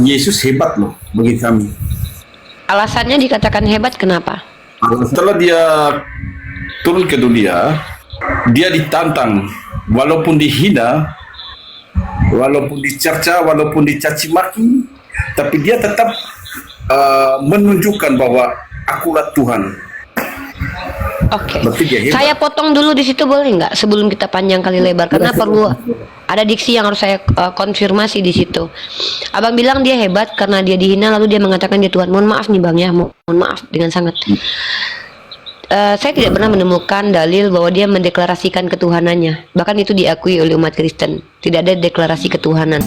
Yesus hebat loh bagi kami. Alasannya dikatakan hebat kenapa? Setelah dia turun ke dunia, dia ditantang, walaupun dihina, walaupun dicerca, walaupun dicaci maki, tapi dia tetap menunjukkan bahwa akulah Tuhan. Oke, Berarti dia hebat. saya potong dulu di situ boleh nggak sebelum kita panjang kali lebar karena perlu ada diksi yang harus saya konfirmasi di situ. Abang bilang dia hebat karena dia dihina lalu dia mengatakan dia Tuhan. Mohon maaf nih bang ya, mohon maaf dengan sangat. Saya tidak pernah menemukan dalil bahwa dia mendeklarasikan ketuhanannya. Bahkan itu diakui oleh umat Kristen. Tidak ada deklarasi ketuhanan.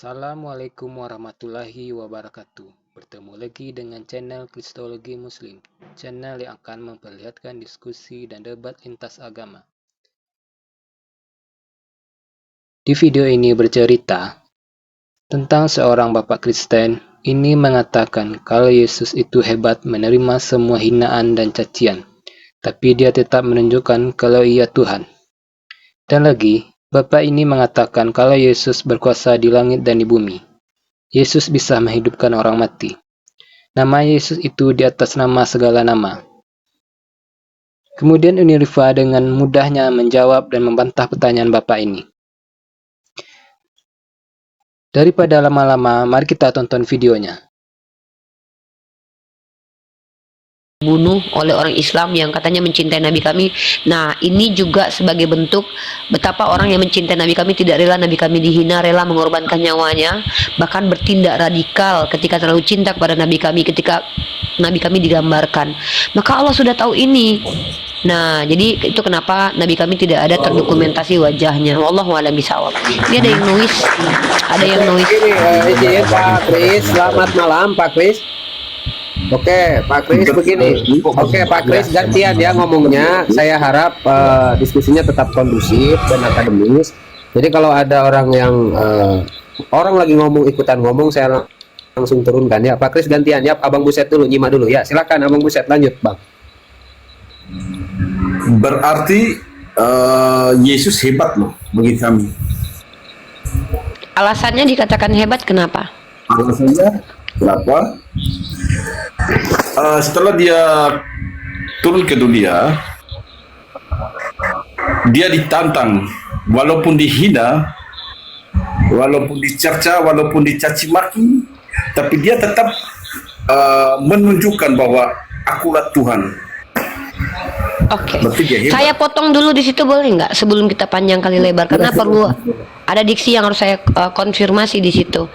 Assalamualaikum warahmatullahi wabarakatuh. Bertemu lagi dengan channel Kristologi Muslim, channel yang akan memperlihatkan diskusi dan debat lintas agama. Di video ini bercerita tentang seorang bapak Kristen. Ini mengatakan kalau Yesus itu hebat menerima semua hinaan dan cacian, tapi dia tetap menunjukkan kalau ia Tuhan. Dan lagi, bapak ini mengatakan kalau Yesus berkuasa di langit dan di bumi. Yesus bisa menghidupkan orang mati. Nama Yesus itu di atas nama segala nama. Kemudian Uniriva dengan mudahnya menjawab dan membantah pertanyaan bapak ini. Daripada lama-lama, mari kita tonton videonya. Bunuh oleh orang Islam yang katanya mencintai Nabi kami. Nah, ini juga sebagai bentuk betapa orang yang mencintai Nabi kami tidak rela Nabi kami dihina, rela mengorbankan nyawanya, bahkan bertindak radikal ketika terlalu cinta kepada Nabi kami, ketika Nabi kami digambarkan. Maka Allah sudah tahu ini. Nah, jadi itu kenapa Nabi kami tidak ada terdokumentasi wajahnya. Wallahu a'lam bishawab. Ini ada yang noise, ada yang noise. Izin Pak Kris, selamat malam Pak Kris. Oke, Pak Kris begini. Oke, Pak Kris gantian ya ngomongnya. Saya harap diskusinya tetap kondusif dan akademis. Jadi kalau ada orang yang orang lagi ngomong ikutan ngomong, saya langsung turunkan ya. Pak Kris gantian ya. Abang Buset dulu, nyimak dulu ya. Silakan Abang Buset lanjut, Bang. Berarti Yesus hebat loh bagi kami. Alasannya dikatakan hebat kenapa? Alasannya kenapa? Setelah dia turun ke dunia, dia ditantang, walaupun dihina, walaupun dicerca, walaupun dicaci maki, tapi dia tetap menunjukkan bahwa akulah Tuhan. Oke, saya potong dulu di situ boleh nggak sebelum kita panjang kali lebar karena perlu ada diksi yang harus saya konfirmasi di situ.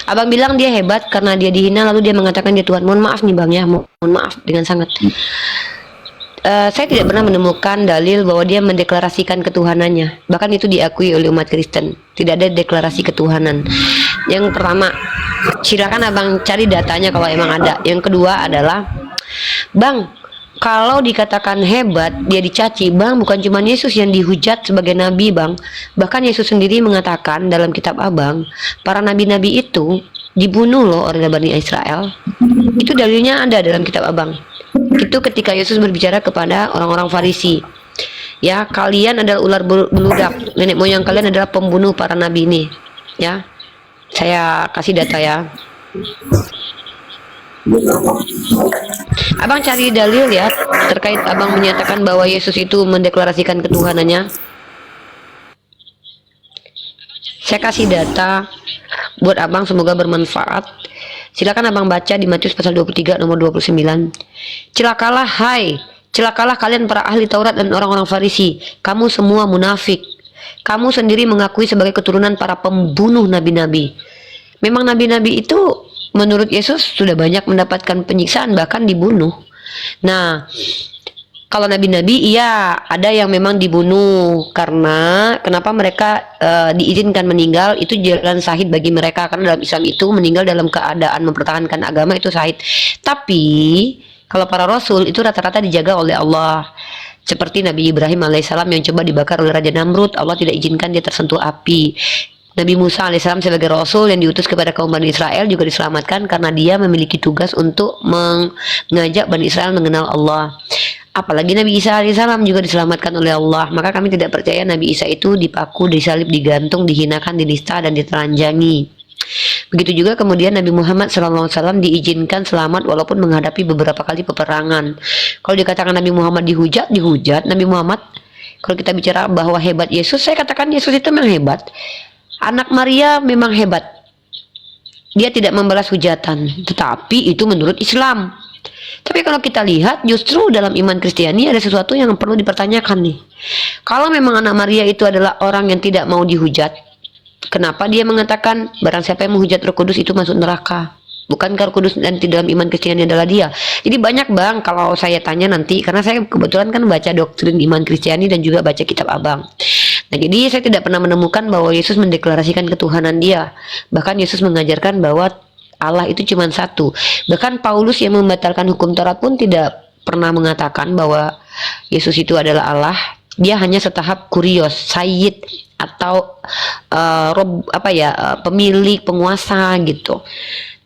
Abang bilang dia hebat karena dia dihina lalu dia mengatakan dia Tuhan. Mohon maaf nih bang ya, mohon maaf dengan sangat. Saya tidak pernah menemukan dalil bahwa dia mendeklarasikan ketuhanannya. Bahkan itu diakui oleh umat Kristen. Tidak ada deklarasi ketuhanan. Yang pertama, silakan abang cari datanya kalau emang ada. Yang kedua adalah, bang, kalau dikatakan hebat, dia dicaci, bang, bukan cuma Yesus yang dihujat sebagai nabi, bang. Bahkan Yesus sendiri mengatakan dalam kitab abang, para nabi-nabi itu dibunuh loh oleh Bani Israel. Itu dalilnya ada dalam kitab abang. Itu ketika Yesus berbicara kepada orang-orang Farisi. Ya, kalian adalah ular beludak, nenek moyang kalian adalah pembunuh para nabi ini. Ya, saya kasih data ya. Abang cari dalil ya terkait abang menyatakan bahwa Yesus itu mendeklarasikan ketuhanannya. Saya kasih data buat abang, semoga bermanfaat. Silakan abang baca di Matius pasal 23 nomor 29. Celakalah kalian para ahli Taurat dan orang-orang Farisi, kamu semua munafik. Kamu sendiri mengakui sebagai keturunan para pembunuh nabi-nabi. Memang nabi-nabi itu menurut Yesus sudah banyak mendapatkan penyiksaan, bahkan dibunuh. Nah, Kalau nabi-nabi iya ada yang memang dibunuh karena kenapa mereka diizinkan meninggal itu jalan syahid bagi mereka karena dalam Islam itu meninggal dalam keadaan mempertahankan agama itu syahid. Tapi kalau para rasul itu rata-rata dijaga oleh Allah. Seperti Nabi Ibrahim alaihissalam yang coba dibakar oleh Raja Namrud, Allah tidak izinkan dia tersentuh api. Nabi Musa alaihissalam sebagai rasul yang diutus kepada kaum Bani Israel juga diselamatkan karena dia memiliki tugas untuk mengajak Bani Israel mengenal Allah. Apalagi Nabi Isa alaihissalam juga diselamatkan oleh Allah. Maka kami tidak percaya Nabi Isa itu dipaku, disalib, digantung, dihinakan, dinista, dan ditelanjangi. Begitu juga kemudian Nabi Muhammad SAW diizinkan selamat walaupun menghadapi beberapa kali peperangan. Kalau dikatakan Nabi Muhammad dihujat, Nabi Muhammad, kalau kita bicara bahwa hebat Yesus, saya katakan Yesus itu memang hebat. Anak Maria memang hebat. Dia tidak membalas hujatan, tetapi itu menurut Islam. Tapi kalau kita lihat justru dalam iman Kristiani ada sesuatu yang perlu dipertanyakan nih. Kalau memang anak Maria itu adalah orang yang tidak mau dihujat, kenapa dia mengatakan barang siapa yang menghujat Roh Kudus itu masuk neraka? Bukankah Roh Kudus dan di dalam iman Kristiani adalah dia? Jadi banyak bang kalau saya tanya nanti, karena saya kebetulan kan baca doktrin iman Kristiani dan juga baca kitab abang. Nah jadi saya tidak pernah menemukan bahwa Yesus mendeklarasikan ketuhanan dia. Bahkan Yesus mengajarkan bahwa Allah itu cuma satu. Bahkan Paulus yang membatalkan hukum Taurat pun tidak pernah mengatakan bahwa Yesus itu adalah Allah. Dia hanya setahap kurios, sayyid atau pemilik, penguasa gitu.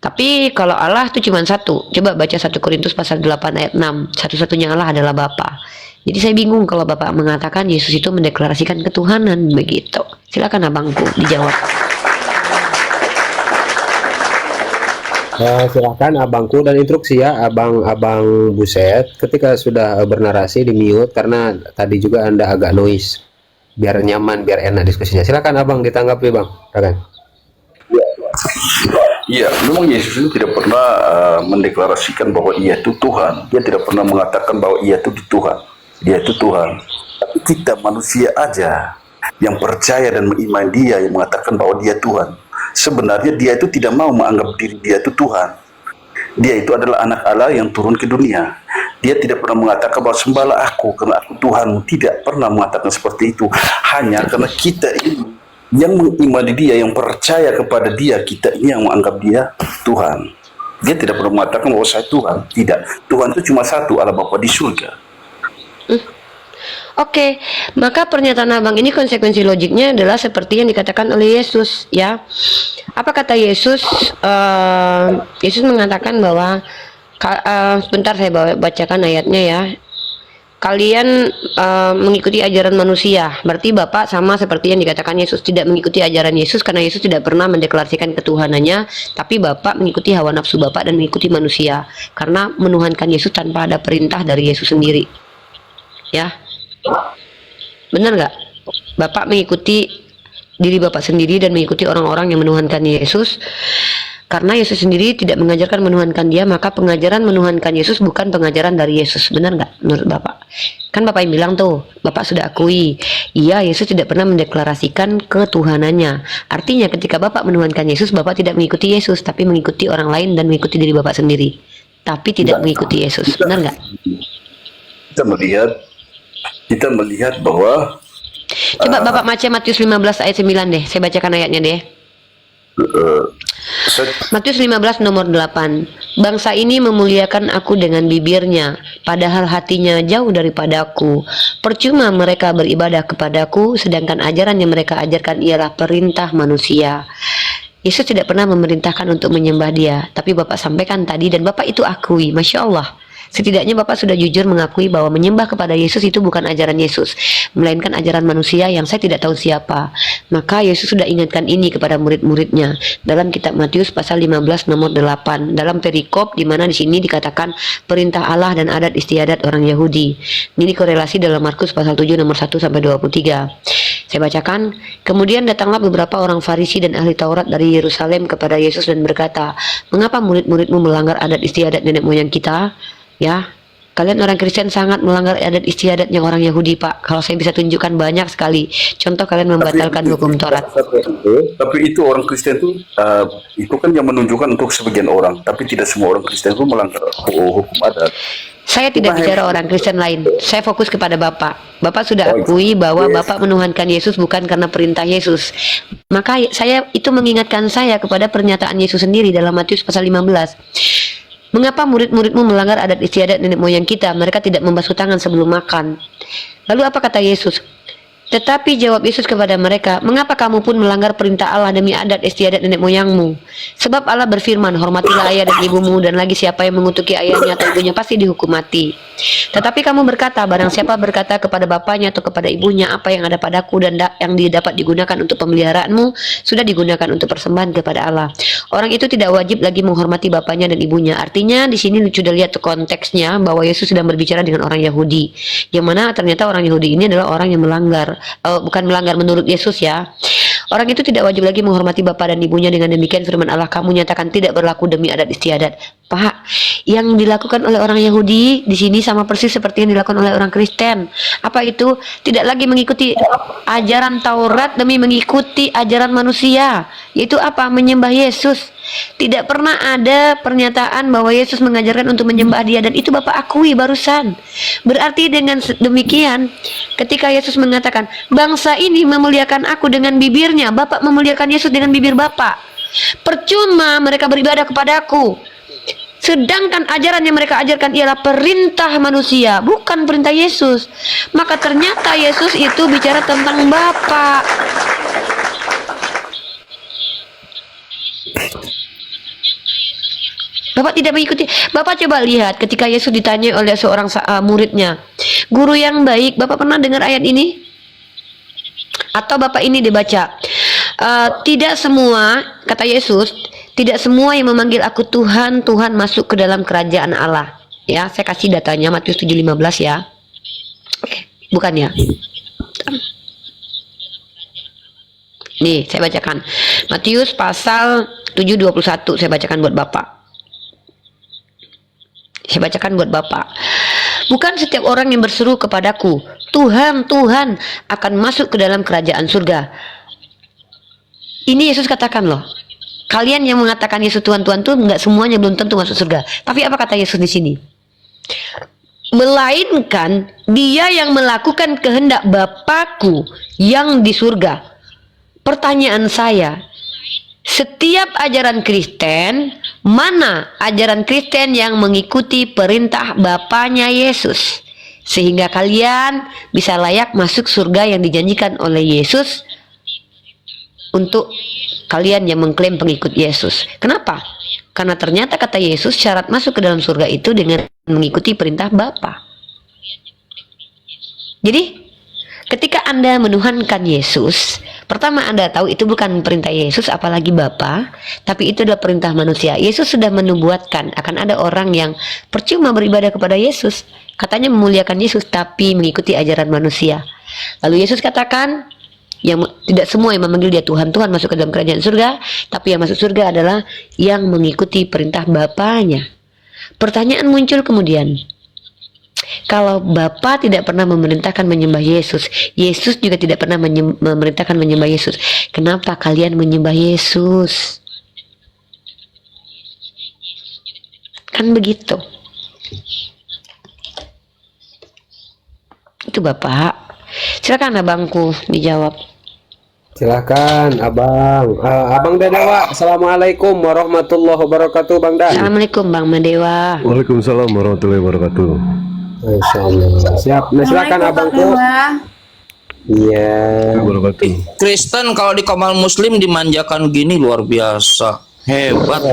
Tapi kalau Allah itu cuma satu. Coba baca 1 Korintus pasal 8 ayat 6. Satu-satunya Allah adalah Bapa. Jadi saya bingung kalau Bapak mengatakan Yesus itu mendeklarasikan ketuhanan begitu. Silakan abangku dijawab. Silakan abangku dan instruksi ya abang Buset ketika sudah bernarasi di mute karena tadi juga Anda agak noise biar nyaman biar enak diskusinya. Silakan abang ditanggapi bang. Silakan. Iya, memang Yesus itu tidak pernah mendeklarasikan bahwa ia itu Tuhan. Dia tidak pernah mengatakan bahwa ia itu Tuhan. Dia itu Tuhan. Tapi kita manusia aja yang percaya dan mengimani dia yang mengatakan bahwa dia Tuhan. Sebenarnya dia itu tidak mau menganggap diri dia itu Tuhan. Dia itu adalah anak Allah yang turun ke dunia. Dia tidak pernah mengatakan bahwa sembahlah aku karena aku Tuhanmu. Tidak pernah mengatakan seperti itu. Hanya karena kita ini yang mengimani dia, yang percaya kepada dia, kita ini yang menganggap dia Tuhan. Dia tidak pernah mengatakan bahwa saya Tuhan. Tidak. Tuhan itu cuma satu, Allah Bapa di surga. Oke, maka pernyataan abang ini konsekuensi logiknya adalah seperti yang dikatakan oleh Yesus, ya. Apa kata Yesus? Yesus mengatakan bahwa sebentar saya bacakan ayatnya ya. Kalian mengikuti ajaran manusia, berarti Bapak sama seperti yang dikatakan Yesus, tidak mengikuti ajaran Yesus karena Yesus tidak pernah mendeklarasikan ketuhanannya, tapi Bapak mengikuti hawa nafsu Bapak dan mengikuti manusia karena menuhankan Yesus tanpa ada perintah dari Yesus sendiri. Ya. Benar nggak? Bapak mengikuti diri Bapak sendiri dan mengikuti orang-orang yang menuhankan Yesus karena Yesus sendiri tidak mengajarkan menuhankan dia, maka pengajaran menuhankan Yesus bukan pengajaran dari Yesus. Benar nggak menurut Bapak? Kan Bapak yang bilang tuh, Bapak sudah akui, iya Yesus tidak pernah mendeklarasikan ketuhanannya. Artinya ketika Bapak menuhankan Yesus, Bapak tidak mengikuti Yesus, tapi mengikuti orang lain dan mengikuti diri Bapak sendiri, tapi tidak mengikuti Yesus. Benar nggak? Kita melihat bahwa coba Bapak baca Matius 15 ayat 9 deh. Saya bacakan ayatnya deh. Matius 15 nomor 8. Bangsa ini memuliakan aku dengan bibirnya, padahal hatinya jauh daripadaku. Percuma mereka beribadah kepadaku, sedangkan ajaran yang mereka ajarkan ialah perintah manusia. Yesus tidak pernah memerintahkan untuk menyembah dia, tapi Bapak sampaikan tadi dan Bapak itu akui. Masya Allah. Setidaknya Bapak sudah jujur mengakui bahwa menyembah kepada Yesus itu bukan ajaran Yesus, melainkan ajaran manusia yang saya tidak tahu siapa. Maka Yesus sudah ingatkan ini kepada murid-muridnya dalam kitab Matius pasal 15 nomor 8, dalam perikop di mana di sini dikatakan perintah Allah dan adat istiadat orang Yahudi. Ini korelasi dalam Markus pasal 7 nomor 1 sampai 23. Saya bacakan, kemudian datanglah beberapa orang Farisi dan ahli Taurat dari Yerusalem kepada Yesus dan berkata, mengapa murid-muridmu melanggar adat istiadat nenek moyang kita? Ya, kalian orang Kristen sangat melanggar adat istiadatnya orang Yahudi, Pak. Kalau saya bisa tunjukkan banyak sekali contoh kalian membatalkan hukum Taurat. Tapi itu orang Kristen itu kan yang menunjukkan untuk sebagian orang, tapi tidak semua orang Kristen itu melanggar hukum adat. Saya tidak bicara orang Kristen lain. Saya fokus kepada Bapak. Bapak sudah akui bahwa Bapak menuhankan Yesus bukan karena perintah Yesus. Maka saya itu mengingatkan saya kepada pernyataan Yesus sendiri dalam Matius pasal 15. Mengapa murid-muridmu melanggar adat istiadat nenek moyang kita? Mereka tidak membasuh tangan sebelum makan. Lalu apa kata Yesus? Tetapi jawab Yesus kepada mereka, mengapa kamu pun melanggar perintah Allah demi adat istiadat nenek moyangmu? Sebab Allah berfirman, hormatilah ayah dan ibumu, dan lagi siapa yang mengutuki ayahnya atau ibunya pasti dihukum mati. Tetapi kamu berkata, barang siapa berkata kepada bapaknya atau kepada ibunya, apa yang ada padaku dan yang dapat digunakan untuk pemeliharaanmu, sudah digunakan untuk persembahan kepada Allah. Orang itu tidak wajib lagi menghormati bapaknya dan ibunya. Artinya di sini sudah lihat konteksnya bahwa Yesus sedang berbicara dengan orang Yahudi, yang mana ternyata orang Yahudi ini adalah orang yang melanggar. Bukan melanggar menurut Yesus ya. Orang itu tidak wajib lagi menghormati bapak dan ibunya. Dengan demikian firman Allah, kamu nyatakan tidak berlaku demi adat istiadat. Pak, yang dilakukan oleh orang Yahudi di sini sama persis seperti yang dilakukan oleh orang Kristen. Apa itu? Tidak lagi mengikuti ajaran Taurat demi mengikuti ajaran manusia. Yaitu apa? Menyembah Yesus. Tidak pernah ada pernyataan bahwa Yesus mengajarkan untuk menyembah Dia, dan itu Bapak akui barusan. Berarti dengan demikian, ketika Yesus mengatakan, bangsa ini memuliakan aku dengan bibirnya, Bapak memuliakan Yesus dengan bibir Bapak. Percuma mereka beribadah kepadaku. Sedangkan ajaran yang mereka ajarkan ialah perintah manusia, bukan perintah Yesus. Maka ternyata Yesus itu bicara tentang Bapa. Bapak tidak mengikuti. Bapak coba lihat ketika Yesus ditanya oleh seorang muridnya, guru yang baik, Bapak pernah dengar ayat ini? Atau Bapak ini dibaca, tidak semua, kata Yesus, tidak semua yang memanggil aku Tuhan, Tuhan masuk ke dalam kerajaan Allah. Ya, saya kasih datanya Matius 7:15 ya. Bukan ya? Nih, saya bacakan. Matius pasal 7:21 saya bacakan buat Bapak. Saya bacakan buat Bapak. Bukan setiap orang yang berseru kepadaku, Tuhan, Tuhan, akan masuk ke dalam kerajaan surga. Ini Yesus katakan loh. Kalian yang mengatakan Yesus Tuhan, Tuhan tuh nggak semuanya belum tentu masuk surga. Tapi apa kata Yesus di sini? Melainkan dia yang melakukan kehendak Bapakku yang di surga. Pertanyaan saya, setiap ajaran Kristen, mana ajaran Kristen yang mengikuti perintah Bapaknya Yesus? Sehingga kalian bisa layak masuk surga yang dijanjikan oleh Yesus untuk kalian yang mengklaim pengikut Yesus. Kenapa? Karena ternyata kata Yesus syarat masuk ke dalam surga itu dengan mengikuti perintah Bapa. Jadi ketika Anda menuhankan Yesus, pertama Anda tahu itu bukan perintah Yesus apalagi Bapa, tapi itu adalah perintah manusia. Yesus sudah menubuatkan akan ada orang yang percuma beribadah kepada Yesus, katanya memuliakan Yesus tapi mengikuti ajaran manusia. Lalu Yesus katakan, yang tidak semua yang memanggil dia Tuhan, Tuhan masuk ke dalam kerajaan surga, tapi yang masuk surga adalah yang mengikuti perintah Bapaknya. Pertanyaan muncul kemudian, kalau Bapa tidak pernah memerintahkan menyembah Yesus, Yesus juga tidak pernah memerintahkan menyembah Yesus, kenapa kalian menyembah Yesus? Kan begitu. Itu Bapak. Silakan abangku dijawab. Silakan abang. Abang Dadewa, assalamualaikum warahmatullahi wabarakatuh, Bang Dan. Assalamualaikum Bang Madewa. Waalaikumsalam warahmatullahi wabarakatuh. Masya Allah. Siap. Nah, silakan abangku. Iya. Kristen kalau di Kamal Muslim dimanjakan gini luar biasa. Hebat.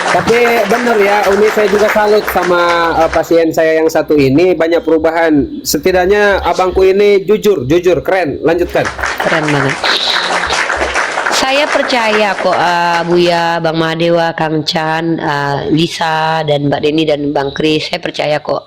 Tapi benar ya, Uni, saya juga salut sama pasien saya yang satu ini, banyak perubahan. Setidaknya abangku ini jujur, keren. Lanjutkan. Keren banget. Saya percaya kok Buya, Bang Madewa, Kang Chan, Lisa dan Mbak Deni dan Bang Kris, saya percaya kok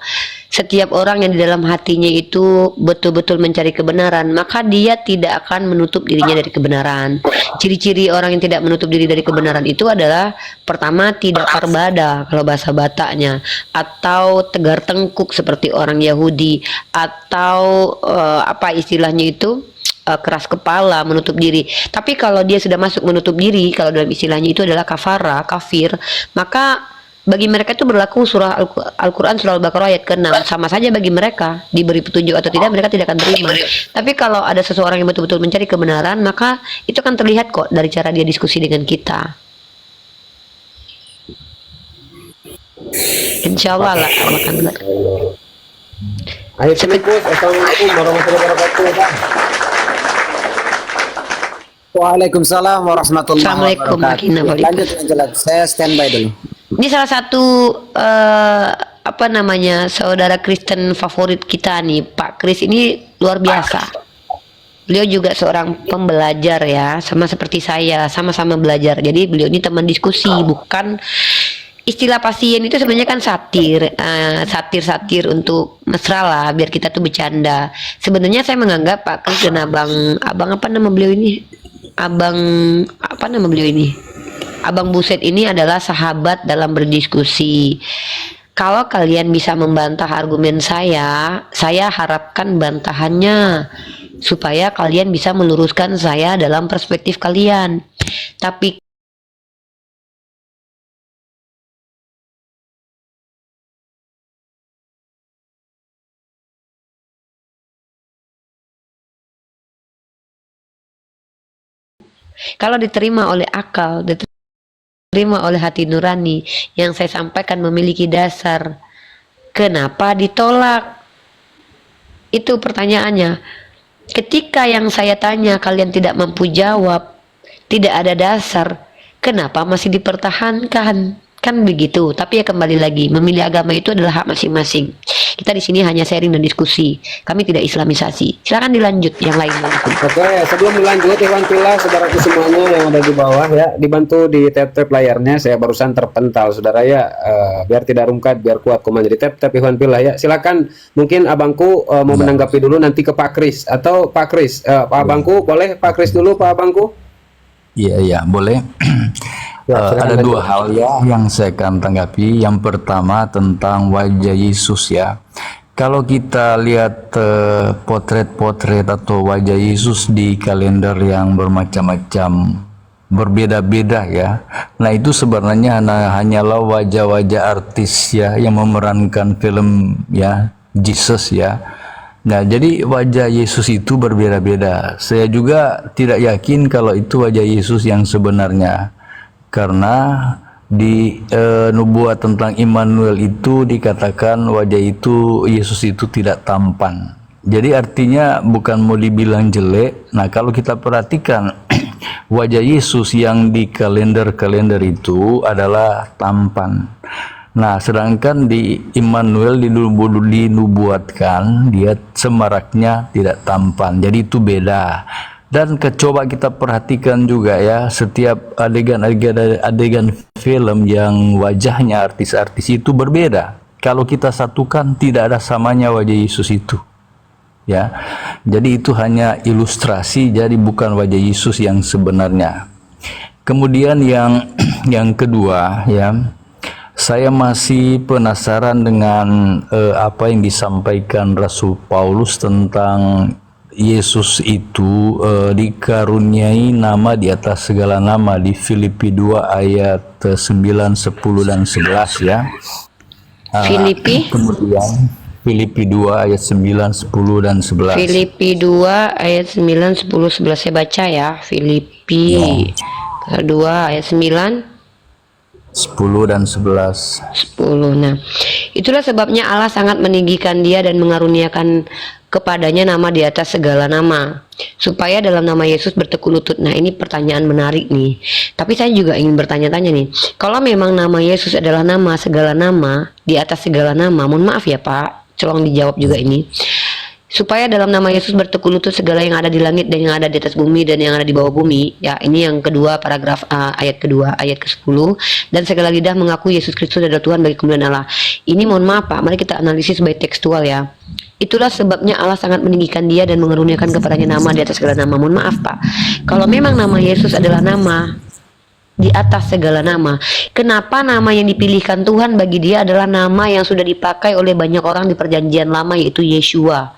setiap orang yang di dalam hatinya itu betul-betul mencari kebenaran, maka dia tidak akan menutup dirinya dari kebenaran. Ciri-ciri orang yang tidak menutup diri dari kebenaran itu adalah pertama tidak parbada kalau bahasa Bataknya, atau tegar tengkuk seperti orang Yahudi, atau apa istilahnya itu, keras kepala, menutup diri. Tapi kalau dia sudah masuk menutup diri, kalau dalam istilahnya itu adalah kafara, kafir, maka bagi mereka itu berlaku surah Al-Quran surah Al-Baqarah ayat ke-6, sama saja bagi mereka, diberi petunjuk atau tidak mereka tidak akan terima. Tapi kalau ada seseorang yang betul-betul mencari kebenaran, maka itu kan terlihat kok dari cara dia diskusi dengan kita. Insya Allah lah akan. Ayo Filipus, assalamualaikum warahmatullahi wabarakatuh. Waalaikumsalam warahmatullahi Assalamualaikum wabarakatuh. Lanjut jelas. Saya standby dulu. Ini salah satu apa namanya saudara Kristen favorit kita nih, Pak Kris ini luar biasa. Beliau juga seorang pembelajar ya, sama seperti saya, sama-sama belajar. Jadi beliau ini teman diskusi, bukan istilah pasien itu sebenarnya kan satir, satir untuk mesra lah, biar kita tuh bercanda. Sebenarnya saya menganggap Pak Kris dan abang apa nama beliau ini, Abang Buset ini adalah sahabat dalam berdiskusi. Kalau kalian bisa membantah argumen saya harapkan bantahannya supaya kalian bisa meluruskan saya dalam perspektif kalian. Tapi kalau diterima oleh akal, diterima oleh hati nurani, yang saya sampaikan memiliki dasar, kenapa ditolak? Itu pertanyaannya. Ketika yang saya tanya kalian tidak mampu jawab, tidak ada dasar, kenapa masih dipertahankan? Kan begitu. Tapi ya kembali lagi, memilih agama itu adalah hak masing-masing. Kita di sini hanya sharing dan diskusi. Kami tidak islamisasi. Silakan dilanjut yang lain. Oke, sebelum dilanjut, Iwan Pila, saudaraku semuanya yang ada di bawah ya, dibantu di tap-tap layarnya. Saya barusan terpental, saudara ya, biar tidak rungkat, biar kuat komanya di tap-tap Iwan Pila ya. Silakan, mungkin abangku mau menanggapi dulu nanti ke Pak Kris atau Pak Kris, Pak abangku boleh Pak Kris dulu Pak abangku? Iya, boleh. Ada dua hal ya yang saya akan tanggapi. Yang pertama tentang wajah Yesus ya. Kalau kita lihat potret-potret atau wajah Yesus di kalender yang bermacam-macam, berbeda-beda ya. Nah itu sebenarnya hanyalah wajah-wajah artis ya yang memerankan film ya Jesus ya. Nah jadi wajah Yesus itu berbeda-beda. Saya juga tidak yakin kalau itu wajah Yesus yang sebenarnya. Karena di nubuat tentang Immanuel itu dikatakan wajah itu Yesus itu tidak tampan. Jadi artinya bukan mau dibilang jelek. Nah kalau kita perhatikan wajah Yesus yang di kalender-kalender itu adalah tampan. Nah sedangkan di Immanuel dinubuatkan dia semaraknya tidak tampan. Jadi itu beda. Dan coba kita perhatikan juga ya, setiap adegan film yang wajahnya artis-artis itu berbeda. Kalau kita satukan tidak ada samanya wajah Yesus itu. Ya. Jadi itu hanya ilustrasi, jadi bukan wajah Yesus yang sebenarnya. Kemudian yang kedua ya, saya masih penasaran dengan apa yang disampaikan Rasul Paulus tentang Yesus itu dikaruniai nama di atas segala nama di Filipi 2 ayat 9, 10 dan 11 ya. Kemudian Filipi 2 ayat 9, 10 dan 11. Filipi 2 ayat 9, 10, 11 saya baca ya. Filipi 2 ayat 9 10 dan 11. 10. Nah, itulah sebabnya Allah sangat meninggikan dia dan mengaruniakan kepadanya nama di atas segala nama, supaya dalam nama Yesus bertekun lutut. Nah, ini pertanyaan menarik nih. Tapi saya juga ingin bertanya-tanya nih. Kalau memang nama Yesus adalah nama segala nama, di atas segala nama, mohon maaf ya Pak, tolong dijawab juga ini. Supaya dalam nama Yesus bertekun lutut segala yang ada di langit dan yang ada di atas bumi dan yang ada di bawah bumi. Ya, ini yang kedua paragraf ayat kedua, ayat ke-10. Dan segala lidah mengaku Yesus Kristus adalah Tuhan bagi kemuliaan Allah. Ini mohon maaf Pak, mari kita analisis baik tekstual ya. Itulah sebabnya Allah sangat meninggikan dia dan mengaruniakan kepadanya nama di atas segala nama. Mohon maaf Pak, kalau memang nama Yesus adalah nama di atas segala nama, kenapa nama yang dipilihkan Tuhan bagi dia adalah nama yang sudah dipakai oleh banyak orang di perjanjian lama, yaitu Yeshua,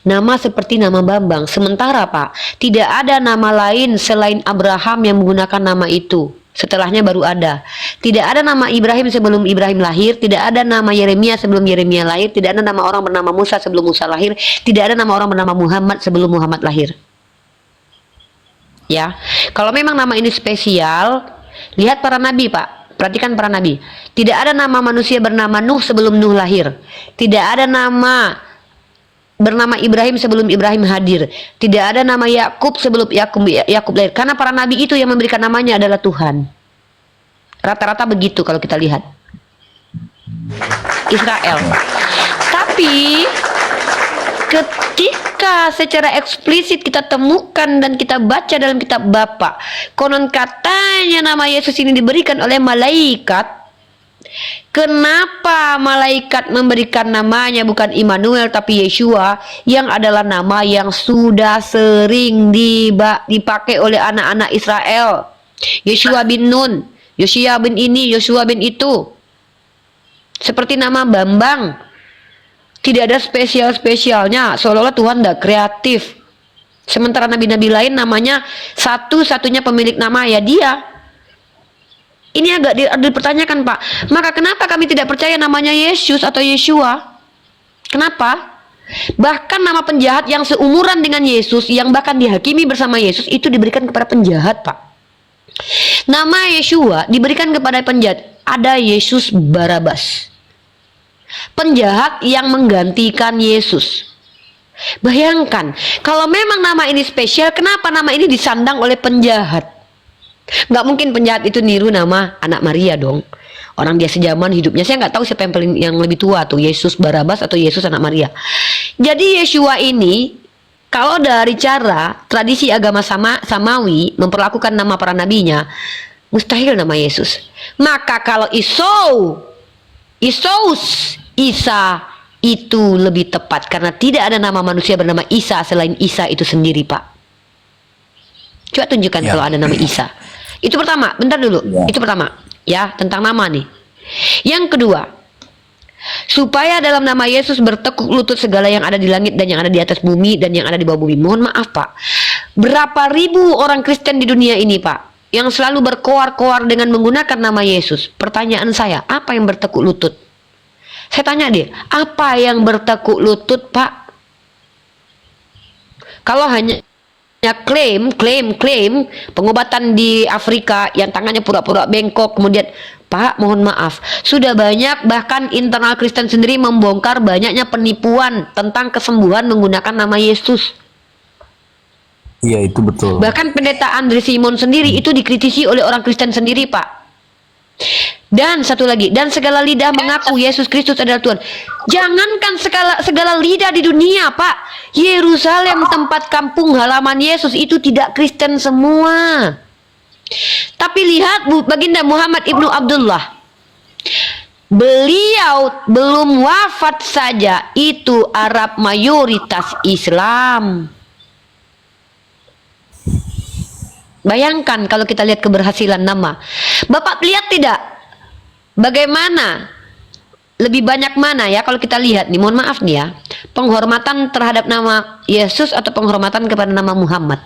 nama seperti nama Bambang. Sementara Pak, tidak ada nama lain selain Abraham yang menggunakan nama itu. Setelahnya baru ada. Tidak ada nama Ibrahim sebelum Ibrahim lahir, tidak ada nama Yeremia sebelum Yeremia lahir, tidak ada nama orang bernama Musa sebelum Musa lahir, tidak ada nama orang bernama Muhammad sebelum Muhammad lahir. Ya, kalau memang nama ini spesial, lihat para nabi, Pak. Perhatikan para nabi. Tidak ada nama manusia bernama Nuh sebelum Nuh lahir. Tidak ada nama bernama Ibrahim sebelum Ibrahim hadir. Tidak ada nama Yakub sebelum Yakub lahir. Karena para nabi itu yang memberikan namanya adalah Tuhan. Rata-rata begitu kalau kita lihat. Israel. Tapi ketika secara eksplisit kita temukan dan kita baca dalam kitab Bapa, konon katanya nama Yesus ini diberikan oleh malaikat. Kenapa malaikat memberikan namanya bukan Immanuel tapi Yeshua, yang adalah nama yang sudah sering dipakai oleh anak-anak Israel? Yeshua bin Nun, Yosia bin ini, Yosua bin itu. Seperti nama Bambang, tidak ada spesial-spesialnya, seolah-olah Tuhan tidak kreatif. Sementara nabi-nabi lain namanya satu-satunya pemilik nama ya dia. Ini agak dipertanyakan, Pak. Maka kenapa kami tidak percaya namanya Yesus atau Yeshua? Kenapa? Bahkan nama penjahat yang seumuran dengan Yesus, yang bahkan dihakimi bersama Yesus, itu diberikan kepada penjahat, Pak. Nama Yeshua diberikan kepada penjahat. Ada Yesus Barabas, penjahat yang menggantikan Yesus. Bayangkan, kalau memang nama ini spesial, kenapa nama ini disandang oleh penjahat? Nggak mungkin penjahat itu niru nama anak Maria dong. Orang dia sejaman hidupnya. Saya nggak tahu siapa yang lebih tua tuh, Yesus Barabas atau Yesus anak Maria. Jadi Yeshua ini, kalau dari cara tradisi agama Samawi memperlakukan nama para nabinya, mustahil nama Yesus. Maka kalau Isa itu lebih tepat, karena tidak ada nama manusia bernama Isa selain Isa itu sendiri, Pak. Coba tunjukkan kalau ada nama Isa. Itu pertama, bentar dulu. Itu pertama, ya, tentang nama nih. Yang kedua, supaya dalam nama Yesus bertekuk lutut segala yang ada di langit dan yang ada di atas bumi dan yang ada di bawah bumi. Mohon maaf, Pak. Berapa ribu orang Kristen di dunia ini, Pak, yang selalu berkoar-koar dengan menggunakan nama Yesus? Pertanyaan saya, apa yang bertekuk lutut? Saya tanya deh, apa yang bertekuk lutut, Pak? Kalau hanya klaim pengobatan di Afrika yang tangannya pura-pura bengkok, kemudian, Pak, mohon maaf, sudah banyak bahkan internal Kristen sendiri membongkar banyaknya penipuan tentang kesembuhan menggunakan nama Yesus. Iya, itu betul. Bahkan pendeta Andre Simon sendiri itu dikritisi oleh orang Kristen sendiri, Pak. Dan satu lagi, dan segala lidah mengaku Yesus Kristus adalah Tuhan. Jangankan segala lidah di dunia, Pak. Yerusalem, tempat kampung halaman Yesus, itu tidak Kristen semua. Tapi lihat Baginda Muhammad Ibnu Abdullah. Beliau belum wafat saja, itu Arab mayoritas Islam. Bayangkan kalau kita lihat keberhasilan nama. Bapak lihat tidak? Bagaimana? Lebih banyak mana ya kalau kita lihat nih, mohon maaf nih ya, penghormatan terhadap nama Yesus atau penghormatan kepada nama Muhammad?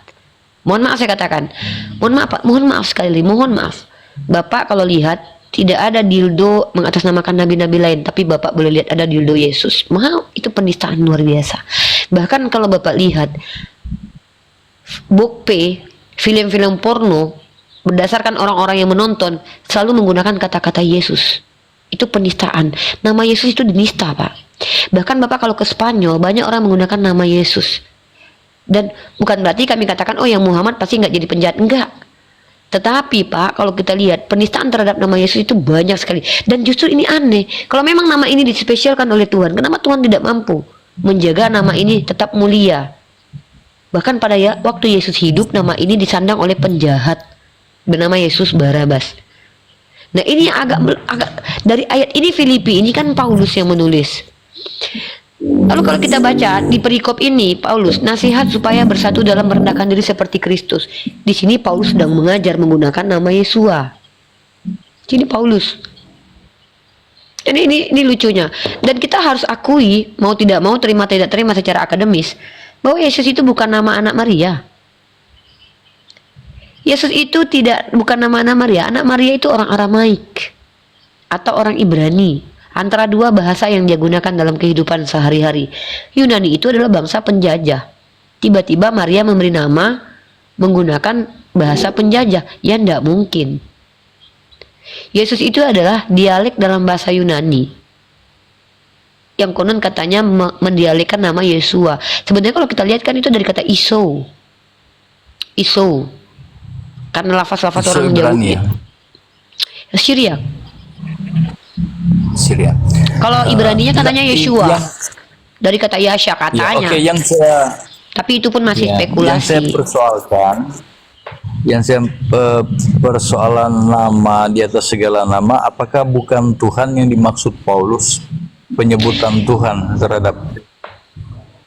Mohon maaf saya katakan. Mohon maaf sekali lagi, mohon maaf. Bapak kalau lihat tidak ada dildo mengatasnamakan nabi-nabi lain, tapi Bapak boleh lihat ada dildo Yesus. Mau, itu penistaan luar biasa. Bahkan kalau Bapak lihat bokpe, film-film porno, berdasarkan orang-orang yang menonton selalu menggunakan kata-kata Yesus. Itu penistaan. Nama Yesus itu dinista, Pak. Bahkan Bapak kalau ke Spanyol, banyak orang menggunakan nama Yesus. Dan bukan berarti kami katakan, oh yang Muhammad pasti nggak jadi penjahat. Enggak. Tetapi Pak, kalau kita lihat penistaan terhadap nama Yesus itu banyak sekali. Dan justru ini aneh. Kalau memang nama ini dispesialkan oleh Tuhan, kenapa Tuhan tidak mampu menjaga nama ini tetap mulia? Bahkan pada waktu Yesus hidup, nama ini disandang oleh penjahat bernama Yesus Barabas. Nah, ini agak dari ayat ini Filipi, ini kan Paulus yang menulis. Lalu kalau kita baca di perikop ini, Paulus nasihat supaya bersatu dalam merendahkan diri seperti Kristus. Di sini Paulus sedang mengajar menggunakan nama Yesua. Ini Paulus. Ini lucunya. Dan kita harus akui, mau tidak mau, terima tidak terima secara akademis, bahwa Yesus itu bukan nama anak Maria. Yesus itu bukan nama-nama Maria. Anak Maria itu orang Aramaik atau orang Ibrani. Antara dua bahasa yang dia gunakan dalam kehidupan sehari-hari. Yunani itu adalah bangsa penjajah. Tiba-tiba Maria memberi nama menggunakan bahasa penjajah. Ya tidak mungkin. Yesus itu adalah dialek dalam bahasa Yunani. Yang konon katanya mendialekkan nama Yesua. Sebenarnya kalau kita lihat kan itu dari kata iso. Iso. Karena lafaz-lafaz orang jauh. Ya? Syria. Syria. Kalau Ibraninya katanya Yeshua. Dari kata Yasha Ya, katanya. Oke, yang saya Tapi itu pun masih yang spekulasi. saya persoalkan, persoalan nama di atas segala nama, apakah bukan Tuhan yang dimaksud Paulus, penyebutan Tuhan terhadap?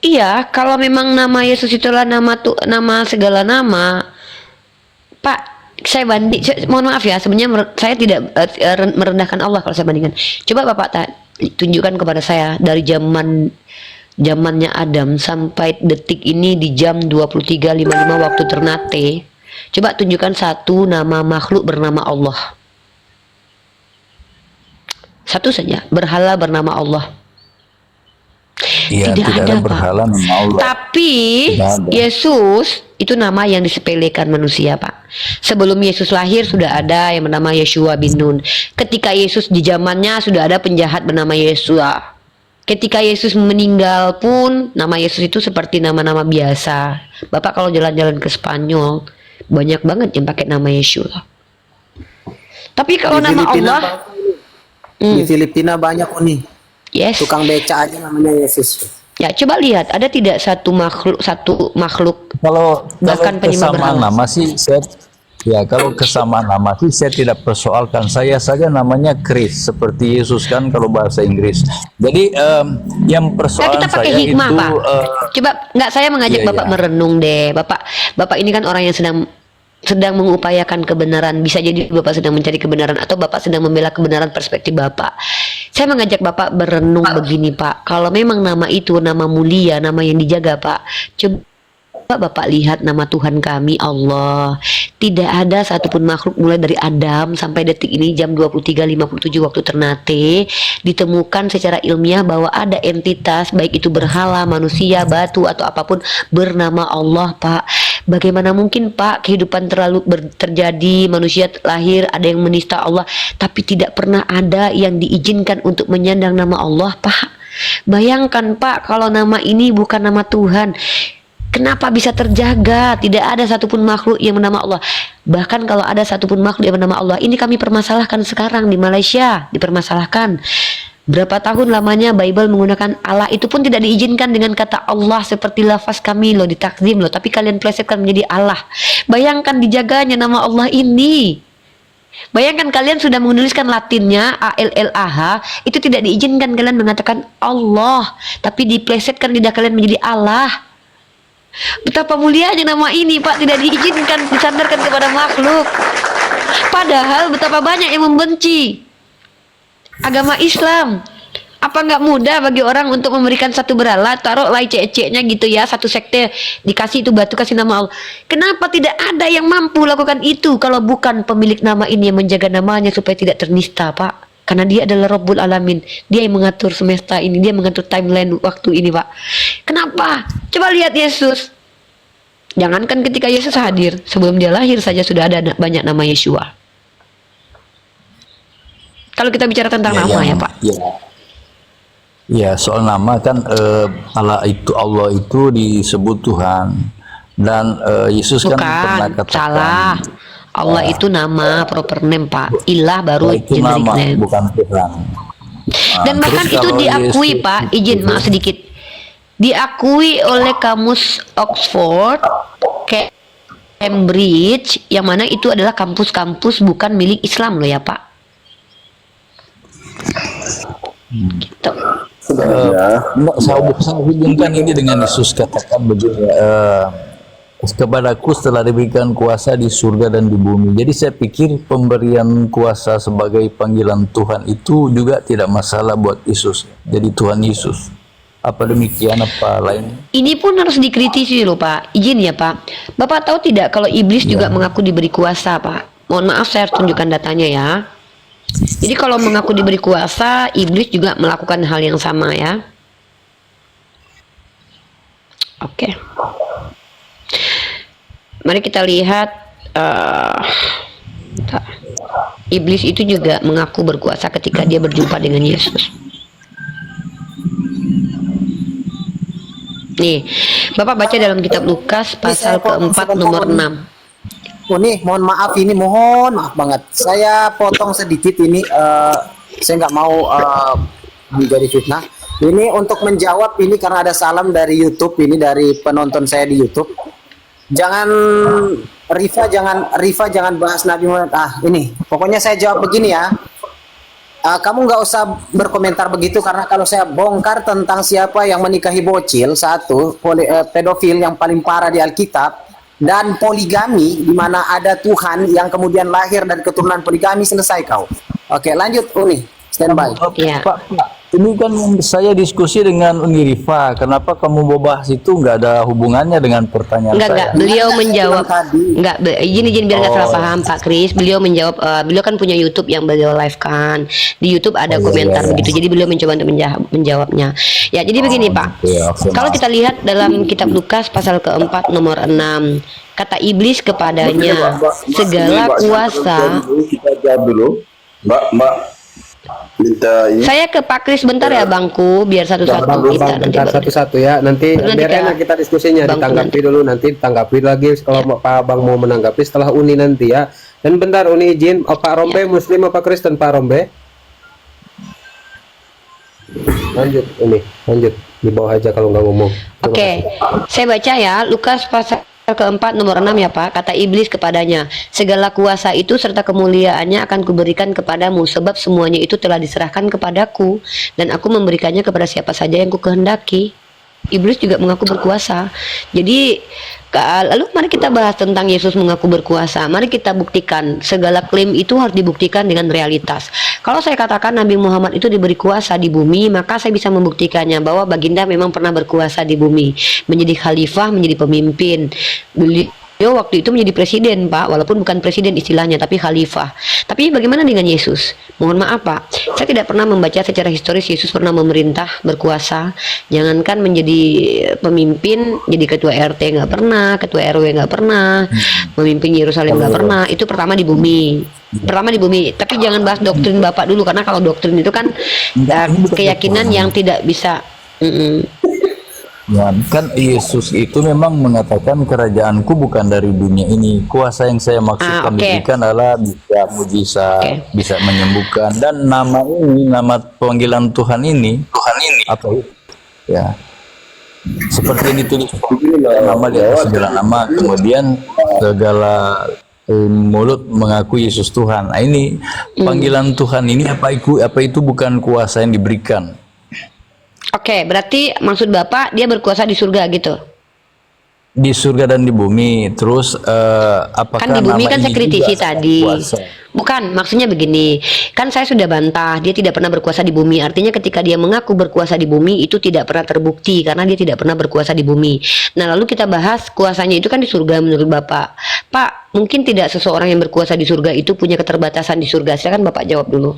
Iya, kalau memang nama Yesus itulah nama segala nama, Pak. Mohon maaf ya, sebenarnya saya tidak merendahkan Allah kalau saya bandingkan. Coba Bapak tunjukkan kepada saya dari zamannya Adam sampai detik ini di jam 23.55 waktu Ternate. Coba tunjukkan satu nama makhluk bernama Allah. Satu saja, berhala bernama Allah. Iya, tidak ada berhala nama Allah. Tapi Yesus itu nama yang disepelekan manusia, Pak. Sebelum Yesus lahir sudah ada yang bernama Yeshua bin Nun. Ketika Yesus di zamannya sudah ada penjahat bernama Yesua. Ketika Yesus meninggal pun nama Yesus itu seperti nama-nama biasa. Bapak kalau jalan-jalan ke Spanyol banyak banget yang pakai nama Yeshua. Tapi kalau nama Allah di Filipina banyak nih. Yes. Tukang beca aja namanya Yesus. Ya, coba lihat ada tidak satu makhluk Kalau bahkan penyembah kesamaan berhala. nama sih kalau kesamaan nama sih saya tidak persoalkan. Saya saja namanya Chris seperti Yesus kan kalau bahasa Inggris. Jadi yang persoalan kita pakai saya hikmah, itu Pak. Coba saya mengajak iya, Bapak iya. merenung deh. Bapak ini kan orang yang sedang mengupayakan kebenaran. Bisa jadi Bapak sedang mencari kebenaran atau Bapak sedang membela kebenaran perspektif Bapak. Saya mengajak Bapak berenung begini, Pak. Kalau memang nama itu nama mulia, nama yang dijaga, Pak. Coba Bapak lihat nama Tuhan kami Allah. Tidak ada satupun makhluk mulai dari Adam sampai detik ini jam 23.57 waktu Ternate ditemukan secara ilmiah bahwa ada entitas baik itu berhala, manusia, batu atau apapun bernama Allah, Pak. Bagaimana mungkin, Pak, kehidupan terjadi, manusia lahir, ada yang menista Allah, tapi tidak pernah ada yang diizinkan untuk menyandang nama Allah, Pak. Bayangkan, Pak, kalau nama ini bukan nama Tuhan, kenapa bisa terjaga? Tidak ada satupun makhluk yang bernama Allah. Bahkan kalau ada satupun makhluk yang bernama Allah, ini kami permasalahkan sekarang di Malaysia, dipermasalahkan. Berapa tahun lamanya Bible menggunakan Allah itu pun tidak diizinkan dengan kata Allah seperti lafaz kami loh, ditakdim loh, tapi kalian plesetkan menjadi Allah. Bayangkan dijaganya nama Allah ini. Bayangkan kalian sudah menuliskan Latinnya ALLAH, itu tidak diizinkan kalian mengatakan Allah, tapi diplesetkan lidah kalian menjadi Allah. Betapa mulianya nama ini, Pak, tidak diizinkan disandarkan kepada makhluk. Padahal betapa banyak yang membenci agama Islam. Apa nggak mudah bagi orang untuk memberikan satu berhala, taruh lai ceceknya gitu ya, satu sekte dikasih itu batu, kasih nama Allah. Kenapa tidak ada yang mampu lakukan itu kalau bukan pemilik nama ini yang menjaga namanya supaya tidak ternista, Pak? Karena dia adalah Rabbul Alamin. Dia yang mengatur semesta ini, dia mengatur timeline waktu ini, Pak. Kenapa? Coba lihat Yesus. Jangankan ketika Yesus hadir, sebelum dia lahir saja sudah ada banyak nama Yeshua. Kalau kita bicara tentang nama ya, Pak. Ya, soal nama kan Allah itu disebut Tuhan, dan Yesus kan pernah katakan salah. Allah itu nama proper name, Pak. Ilah baru itu generic nama, name. bukan Tuhan. Dan bahkan terus itu kalau diakui, Yesus Pak. Izin maaf sedikit. Diakui oleh kamus Oxford, Cambridge, yang mana itu adalah kampus-kampus bukan milik Islam loh ya, Pak. Gitu. Saya hubungkan ini dengan Yesus katakan begini, kepadaku setelah diberikan kuasa di surga dan di bumi. Jadi saya pikir pemberian kuasa sebagai panggilan Tuhan itu juga tidak masalah buat Yesus. Jadi Tuhan Yesus. Apa demikian apa lain? Ini pun harus dikritisi loh Pak. Izin ya Pak. Bapak tahu tidak kalau iblis juga mengaku diberi kuasa Pak? Mohon maaf saya harus tunjukkan datanya ya. Jadi kalau mengaku diberi kuasa, iblis juga melakukan hal yang sama ya. Oke. Mari kita lihat. Iblis itu juga mengaku berkuasa ketika dia berjumpa dengan Yesus. Nih, Bapak baca dalam kitab Lukas pasal keempat nomor 6. Oh nih, mohon maaf banget. Saya potong sedikit ini. Saya nggak mau menjadi fitnah. Ini untuk menjawab ini karena ada salam dari YouTube ini dari penonton saya di YouTube. Rifa jangan bahas Nabi Muhammad. Ini pokoknya saya jawab begini ya. Kamu nggak usah berkomentar begitu karena kalau saya bongkar tentang siapa yang menikahi bocil, satu pedofil yang paling parah di Alkitab, dan poligami di mana ada Tuhan yang kemudian lahir dari keturunan poligami, selesai kau. Oke, lanjut Uni, standby. Iya. Pak, ini kan saya diskusi dengan Uni Rifa. Kenapa kamu mau bahas itu nggak ada hubungannya dengan pertanyaan Enggak, saya? beliau menjawab. Enggak, izin biar nggak salah paham Pak Kris. Beliau menjawab, beliau kan punya YouTube yang beliau live kan. Di YouTube ada komentar begitu. Jadi beliau mencoba untuk menjawabnya. Ya, jadi begini Pak. Kalau kita lihat dalam kitab Lukas pasal keempat nomor 6, kata iblis kepadanya, segala kuasa. Kita jawab dulu, Mbak minta ini. Saya ke Pak Kris bentar ya Bangku, biar satu-satu kita nanti Bentar, satu-satu ya. Nanti biar enak kita diskusinya, Bangku ditanggapi dulu, nanti ditanggapi lagi kalau Pak Abang mau menanggapi setelah Uni nanti ya. Dan bentar Uni izin, Pak Rombe Muslim apa Kristen Pak Rombe? Lanjut Uni, lanjut di bawah aja kalau nggak ngomong. Oke, saya baca ya Lukas pasal keempat nomor 6 ya Pak. Kata iblis kepadanya, segala kuasa itu serta kemuliaannya akan kuberikan kepadamu, sebab semuanya itu telah diserahkan kepadaku, dan aku memberikannya kepada siapa saja yang kukehendaki. Iblis juga mengaku berkuasa. Jadi lalu mari kita bahas tentang Yesus mengaku berkuasa. Mari kita buktikan, segala klaim itu harus dibuktikan dengan realitas. Kalau saya katakan Nabi Muhammad itu diberi kuasa di bumi, maka saya bisa membuktikannya bahwa baginda memang pernah berkuasa di bumi, menjadi khalifah, menjadi pemimpin. Beliau waktu itu menjadi presiden Pak, walaupun bukan presiden istilahnya, tapi khalifah. Tapi bagaimana dengan Yesus? Mohon maaf Pak, saya tidak pernah membaca secara historis Yesus pernah memerintah, berkuasa. Jangankan menjadi pemimpin, jadi ketua RT nggak pernah, ketua RW nggak pernah, memimpin Yerusalem nggak pernah. Itu pertama di bumi. Tapi jangan bahas doktrin Bapak dulu, karena kalau doktrin itu kan keyakinan yang tidak bisa. Ya, kan Yesus itu memang mengatakan kerajaanku bukan dari dunia ini. Kuasa yang saya maksudkan diberikan adalah bisa mujizat, bisa menyembuhkan, dan nama ini, nama panggilan Tuhan ini apa itu? Ya, seperti ini tulis nama di atas segala nama, kemudian segala mulut mengaku Yesus Tuhan. Nah, ini panggilan Tuhan ini apa itu bukan kuasa yang diberikan? Oke, berarti maksud Bapak dia berkuasa di surga gitu? Di surga dan di bumi. Terus apakah kan di bumi nama kan saya ini kritisi juga tadi. kuasa? Bukan, maksudnya begini. Kan saya sudah bantah, dia tidak pernah berkuasa di bumi. Artinya ketika dia mengaku berkuasa di bumi itu tidak pernah terbukti karena dia tidak pernah berkuasa di bumi. Nah, lalu kita bahas kuasanya itu kan di surga menurut Bapak. Pak, mungkin tidak seseorang yang berkuasa di surga itu punya keterbatasan di surga. Silakan Bapak jawab dulu.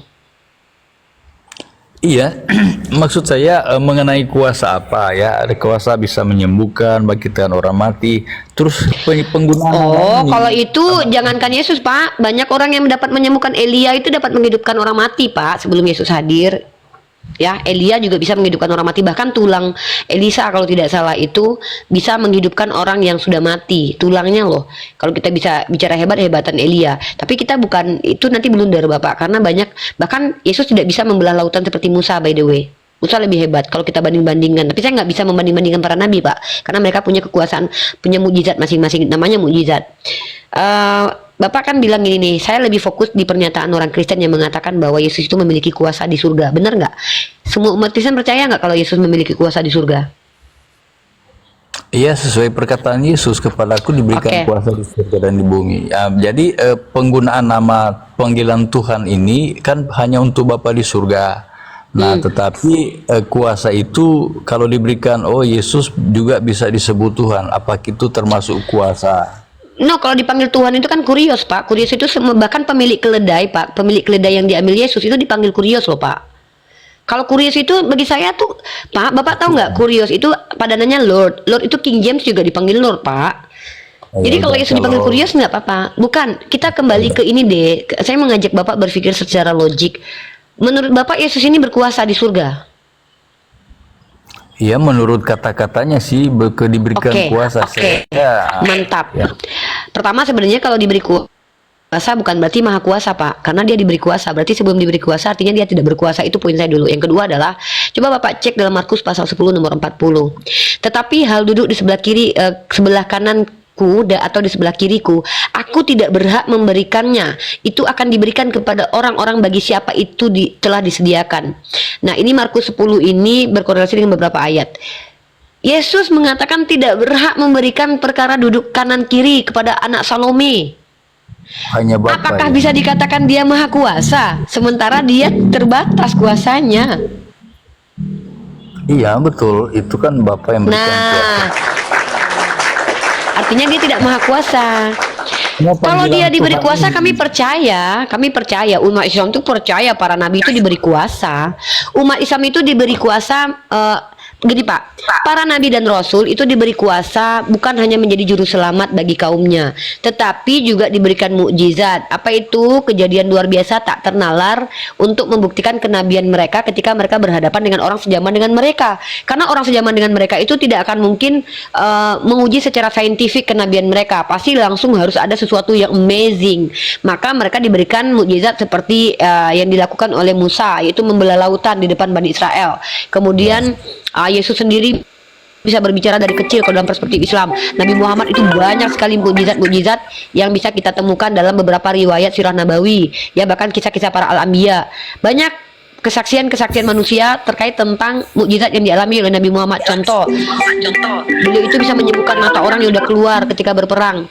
Iya, maksud saya mengenai kuasa apa ya? Ada kuasa bisa menyembuhkan, bangkitkan orang mati. Terus penggunaan kalau itu jangankan Yesus Pak, banyak orang yang dapat menyembuhkan. Elia itu dapat menghidupkan orang mati Pak sebelum Yesus hadir. Ya, Elia juga bisa menghidupkan orang mati. Bahkan tulang Elisa kalau tidak salah itu bisa menghidupkan orang yang sudah mati. Tulangnya loh. Kalau kita bisa bicara hebatan Elia. Tapi kita bukan, itu nanti blunder Bapak. Karena banyak, bahkan Yesus tidak bisa membelah lautan seperti Musa by the way. Musa lebih hebat kalau kita banding-bandingkan. Tapi saya nggak bisa membanding-bandingkan para nabi Pak. Karena mereka punya kekuasaan, punya mukjizat masing-masing. Namanya mukjizat. Bapak kan bilang gini nih, saya lebih fokus di pernyataan orang Kristen yang mengatakan bahwa Yesus itu memiliki kuasa di surga. Benar nggak? Semua umat Kristen percaya nggak kalau Yesus memiliki kuasa di surga? Iya, sesuai perkataan Yesus, kepadaku diberikan kuasa di surga dan di bumi. Ya, jadi penggunaan nama panggilan Tuhan ini kan hanya untuk Bapa di surga. Nah, tetapi kuasa itu kalau diberikan, oh Yesus juga bisa disebut Tuhan. Apa itu termasuk kuasa? No, kalau dipanggil Tuhan itu kan kurios, Pak. Kurios itu bahkan pemilik keledai, Pak. Pemilik keledai yang diambil Yesus itu dipanggil kurios loh, Pak. Kalau kurios itu bagi saya tuh, Pak, Bapak tahu nggak kurios itu padanannya Lord. Lord itu King James juga dipanggil Lord, Pak. Jadi kalau Yesus dipanggil kurios nggak apa-apa. Bukan, kita kembali ke ini deh. Saya mengajak Bapak berpikir secara logik. Menurut Bapak Yesus ini berkuasa di surga? Ya, menurut kata-katanya sih diberikan kuasa. Ya. Mantap. Ya. Pertama sebenarnya kalau diberi kuasa bukan berarti maha kuasa, Pak. Karena dia diberi kuasa. Berarti sebelum diberi kuasa artinya dia tidak berkuasa. Itu poin saya dulu. Yang kedua adalah coba Bapak cek dalam Markus pasal 10 nomor 40. Tetapi hal duduk di sebelah kiri, sebelah kananku atau di sebelah kiriku, aku tidak berhak memberikannya. Itu akan diberikan kepada orang-orang bagi siapa itu telah disediakan. Nah, ini Markus 10 ini berkorelasi dengan beberapa ayat. Yesus mengatakan tidak berhak memberikan perkara duduk kanan kiri kepada anak Salome. Hanya Bapa. Apakah bisa dikatakan dia maha kuasa sementara dia terbatas kuasanya? Iya, betul. Itu kan Bapa yang berikan kuasa. Artinya dia tidak maha kuasa. Kalau dia diberi kuasa, kami percaya umat Islam itu percaya para nabi itu diberi kuasa. Umat Islam itu diberi kuasa. Gini Pak, para nabi dan rasul itu diberi kuasa bukan hanya menjadi juru selamat bagi kaumnya, tetapi juga diberikan mukjizat. Apa itu? Kejadian luar biasa tak ternalar untuk membuktikan kenabian mereka ketika mereka berhadapan dengan orang sejaman dengan mereka. Karena orang sejaman dengan mereka itu tidak akan mungkin menguji secara saintifik kenabian mereka. Pasti langsung harus ada sesuatu yang amazing. Maka mereka diberikan mukjizat seperti yang dilakukan oleh Musa, yaitu membelah lautan di depan Bani Israel. Kemudian Yesus sendiri bisa berbicara dari kecil kalau dalam perspektif Islam. Nabi Muhammad itu banyak sekali mukjizat-mukjizat yang bisa kita temukan dalam beberapa riwayat sirah nabawi, ya bahkan kisah-kisah para al-anbiya. Banyak kesaksian-kesaksian manusia terkait tentang mukjizat yang dialami oleh Nabi Muhammad. Contoh, beliau itu bisa menyembuhkan mata orang yang sudah keluar ketika berperang.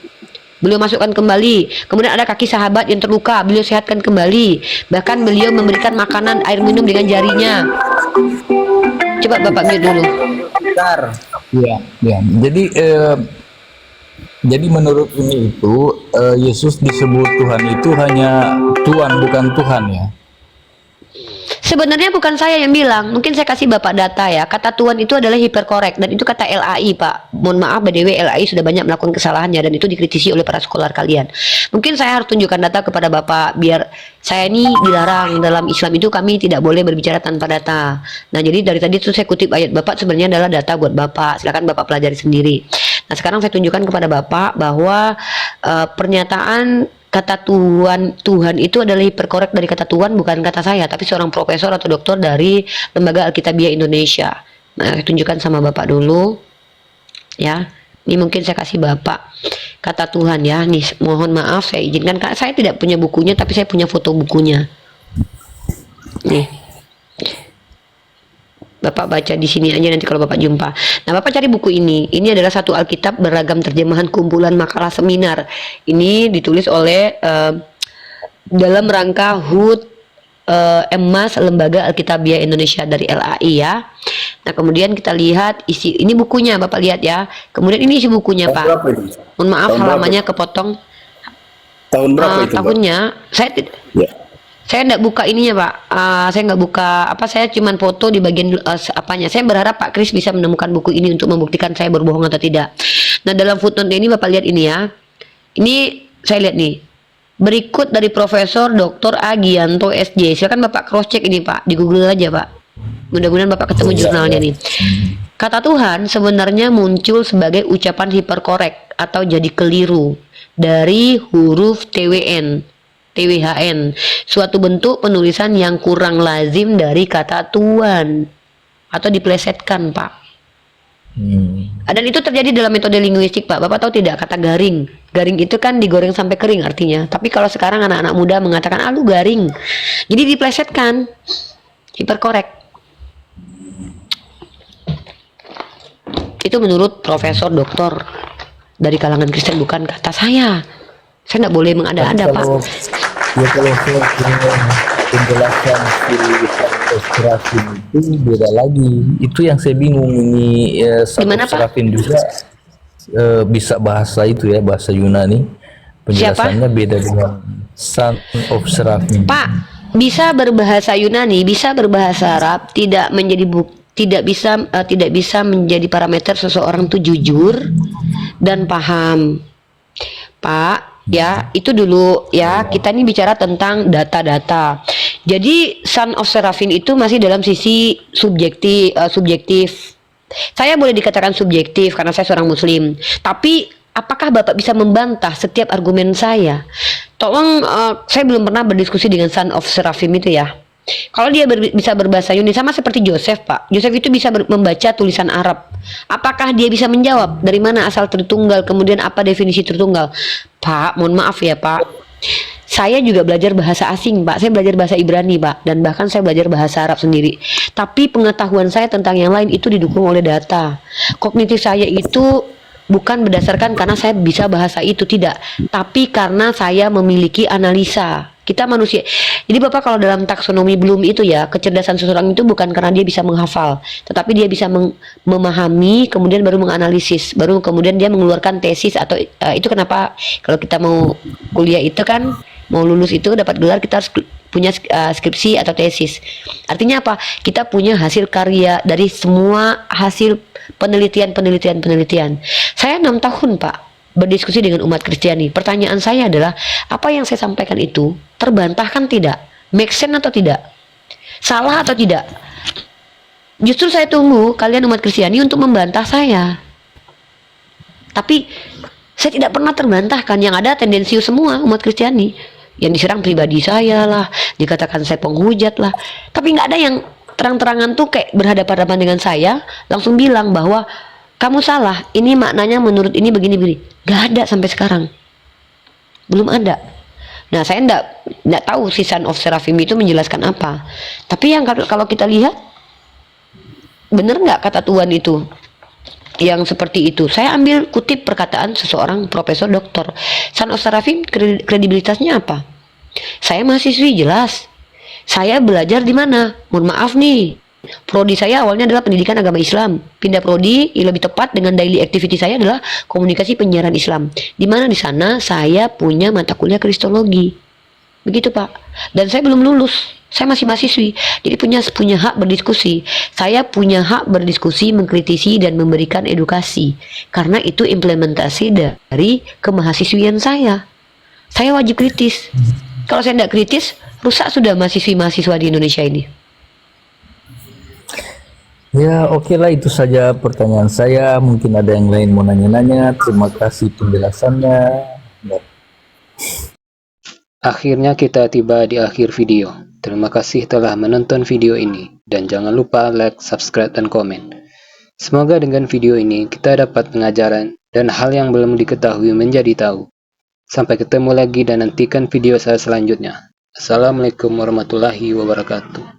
Beliau masukkan kembali. Kemudian ada kaki sahabat yang terluka, beliau sehatkan kembali. Bahkan beliau memberikan makanan, air minum dengan jarinya. Coba Bapak mute dulu. Bentar. Ya. Jadi menurut ini itu Yesus disebut Tuhan itu hanya Tuhan, bukan Tuhan ya. Sebenarnya bukan saya yang bilang, mungkin saya kasih Bapak data ya. Kata Tuhan itu adalah hiperkorek dan itu kata LAI, Pak. Mohon maaf BDW, LAI sudah banyak melakukan kesalahannya dan itu dikritisi oleh para skolar kalian. Mungkin saya harus tunjukkan data kepada Bapak biar saya ini dilarang dalam Islam itu kami tidak boleh berbicara tanpa data. Nah, jadi dari tadi itu saya kutip ayat Bapak sebenarnya adalah data buat Bapak. Silakan Bapak pelajari sendiri. Nah, sekarang saya tunjukkan kepada Bapak bahwa pernyataan kata Tuhan itu adalah hiperkorek dari kata Tuhan, bukan kata saya, tapi seorang profesor atau doktor dari Lembaga Alkitabiah Indonesia. Nah, saya tunjukkan sama Bapak dulu. Ya, ini mungkin saya kasih Bapak kata Tuhan ya. Nih, mohon maaf saya izinkan, saya tidak punya bukunya, tapi saya punya foto bukunya. Nih. Bapak baca di sini aja nanti kalau Bapak jumpa. Nah, Bapak cari buku ini. Ini adalah satu Alkitab beragam terjemahan kumpulan makalah seminar. Ini ditulis oleh dalam rangka HUT Emas Lembaga Alkitabiah Indonesia dari LAI ya. Nah, kemudian kita lihat isi ini bukunya, Bapak lihat ya. Kemudian ini isi bukunya, Pak. Mohon maaf halamannya kepotong. Tahun berapa itu, tahunnya? Saya tidak buka ininya, Pak. Saya nggak buka saya cuman foto di bagian apanya. Saya berharap Pak Kris bisa menemukan buku ini untuk membuktikan saya berbohong atau tidak. Nah, dalam footnote ini Bapak lihat ini ya. Ini saya lihat nih. Berikut dari Profesor Dr. Agianto SJ. Silakan Bapak cross check ini, Pak. Di Google aja, Pak. Mudah-mudahan Bapak ketemu jurnalnya nih. Kata Tuhan sebenarnya muncul sebagai ucapan hiperkorek atau jadi keliru dari huruf TWHN, suatu bentuk penulisan yang kurang lazim dari kata Tuhan atau diplesetkan, Pak. Dan itu terjadi dalam metode linguistik, Pak. Bapak tahu tidak kata garing? Garing itu kan digoreng sampai kering artinya. Tapi kalau sekarang anak-anak muda mengatakan lu garing. Jadi diplesetkan, hiperkorek. Itu menurut profesor doktor dari kalangan Kristen, bukan kata saya. Saya tidak boleh mengada-ada, Pak. Ya, kalau saya punya penjelasan of Serafim itu beda lagi. Itu yang saya bingung ini. Son Gimana, of Pak? Serafim juga bisa bahasa itu ya, bahasa Yunani. Penjelasannya beda dengan Son of Serafim. Pak, bisa berbahasa Yunani, bisa berbahasa Arab, tidak menjadi tidak bisa menjadi parameter seseorang itu jujur dan paham. Pak, ya, itu dulu ya. Kita ini bicara tentang data-data. Jadi Son of Serafim itu masih dalam sisi subjektif. Saya boleh dikatakan subjektif karena saya seorang muslim. Tapi apakah Bapak bisa membantah setiap argumen saya? Tolong, saya belum pernah berdiskusi dengan Son of Serafim itu ya. Kalau dia bisa berbahasa Yunani, sama seperti Joseph, Pak. Joseph itu bisa membaca tulisan Arab. Apakah dia bisa menjawab dari mana asal Tritunggal, kemudian apa definisi Tritunggal? Pak, mohon maaf ya, Pak. Saya juga belajar bahasa asing, Pak. Saya belajar bahasa Ibrani, Pak. Dan bahkan saya belajar bahasa Arab sendiri. Tapi pengetahuan saya tentang yang lain itu didukung oleh data. Kognitif saya itu bukan berdasarkan karena saya bisa bahasa itu, tidak. Tapi karena saya memiliki analisa. Kita manusia. Jadi Bapak kalau dalam taksonomi Bloom itu ya, kecerdasan seseorang itu bukan karena dia bisa menghafal, tetapi dia bisa memahami, kemudian baru menganalisis, baru kemudian dia mengeluarkan tesis atau itu kenapa kalau kita mau kuliah itu kan, mau lulus itu dapat gelar kita harus punya skripsi atau tesis. Artinya apa? Kita punya hasil karya dari semua hasil penelitian. Saya 6 tahun, Pak, berdiskusi dengan umat Kristiani. Pertanyaan saya adalah, apa yang saya sampaikan itu terbantahkan tidak? Make sense atau tidak? Salah atau tidak? Justru saya tunggu kalian umat Kristiani untuk membantah saya. Tapi saya tidak pernah terbantahkan. Yang ada tendensius semua umat Kristiani. Yang diserang pribadi saya lah, dikatakan saya penghujat lah. Tapi nggak ada yang terang-terangan tuh kayak berhadapan-hadapan dengan saya, langsung bilang bahwa kamu salah, ini maknanya menurut ini begini-begini. Gak ada sampai sekarang. Belum ada. Nah, saya enggak tahu si Son of Serafim itu menjelaskan apa. Tapi yang kalau kita lihat, benar nggak kata Tuhan itu? Yang seperti itu. Saya ambil kutip perkataan seseorang profesor doktor. Son of Serafim kredibilitasnya apa? Saya mahasiswi jelas. Saya belajar di mana? Mohon maaf nih. Prodi saya awalnya adalah pendidikan agama Islam. Pindah prodi, lebih tepat dengan daily activity saya adalah komunikasi penyiaran Islam. Di mana di sana saya punya mata kuliah Kristologi. Begitu, Pak. Dan saya belum lulus. Saya masih mahasiswi. Jadi punya hak berdiskusi. Saya punya hak berdiskusi, mengkritisi dan memberikan edukasi. Karena itu implementasi dari kemahasiswian saya. Saya wajib kritis. Kalau saya tidak kritis, rusak sudah mahasiswa di Indonesia ini. Ya, oke lah, itu saja pertanyaan saya. Mungkin ada yang lain mau nanya-nanya. Terima kasih penjelasannya. Akhirnya kita tiba di akhir video. Terima kasih telah menonton video ini. Dan jangan lupa like, subscribe, dan komen. Semoga dengan video ini kita dapat pengajaran dan hal yang belum diketahui menjadi tahu. Sampai ketemu lagi dan nantikan video saya selanjutnya. Assalamualaikum warahmatullahi wabarakatuh.